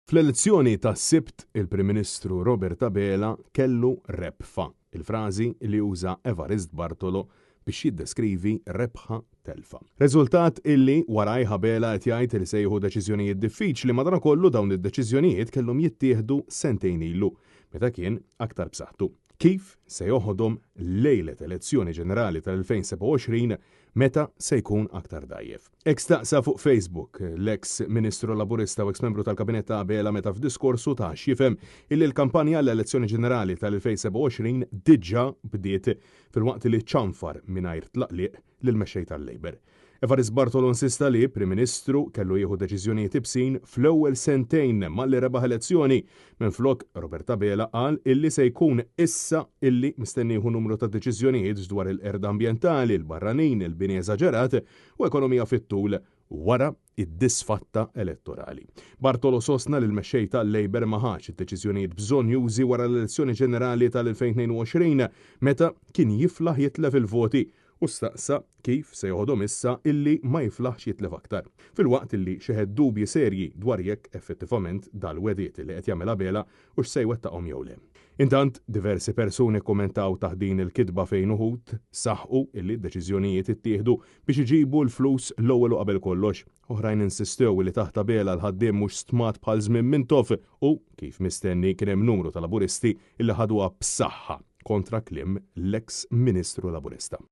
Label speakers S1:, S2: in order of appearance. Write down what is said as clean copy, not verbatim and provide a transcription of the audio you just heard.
S1: Fl-elezzjoni ta' Sibt, il-Prim Ministru Robert Abela kellu rebħa, il-frażi li uża Evarist Bartolo biex jiddeskrivi rebħa telfa. Reżultat illi warajh Abela qed jgħid li se jieħu deċiżjonijiet diffiċli madankollu dawn id-deċiżjonijiet kellhom jittieħdu sentejn ilu, meta kien aktar b'saħħtu. Kif se joħodhom lejlet elezzjoni ġenerali tal-2027 meta se jkun aktar dajjef. Staqsa fuq Facebook l-eks Ministru Laburista u eks-membru tal-Kabinett Abela meta f'diskorsu ta' xifem illi l-kampanja l-elezzjoni ġenerali tal-2027 diġà bdiet fil-waqt li ċanfar mingħajr tlaqliq lill-mexxej tal-Labor. Evarist Bartolo insista li Prim Ministru kellu jieħu deċiżjonijiet ibsin fl-ewwel sentejn malli rebaħ elezzjoni minflok Robert Abela qal illi se jkun issa illi mistennieħu numru ta' deċiżjonijiet dwar il-qerda ambjentali, il-barranin, il-bini eżaġerat u ekonomija fit-tul wara id-disfatta elettorali. Bartolo sostna li l-mexxej tal-Labor ma ħax id-deċiżjonijiet bżonjużi wara l-elezzjoni ġenerali tal-2022 meta kien jiflaħ jitlef il-voti u staqsa kif se joħodhom issa illi ma jiflaħx jitlef aktar. Fil-waqt illi xeħed dubji serji dwar jekk effettivament dal-wediet li qed jagħmel Abela u x'se jwettaqhom jew le. Intant, diversi persuni kommentaw taħdin il-kidba fejn uħud saħqu illi d-deċiżjonijiet ittieħdu biex iġibu l-flus l-ewwel u qabel kollox. Oħrajn insistew li taħt Abela l-ħaddiem mhux stmat bħal żmien minn tof u kif mistenni kien hemm numru ta' laburisti illi ħaduha b'saħħa kontra kliem l-eks Ministru Laburista.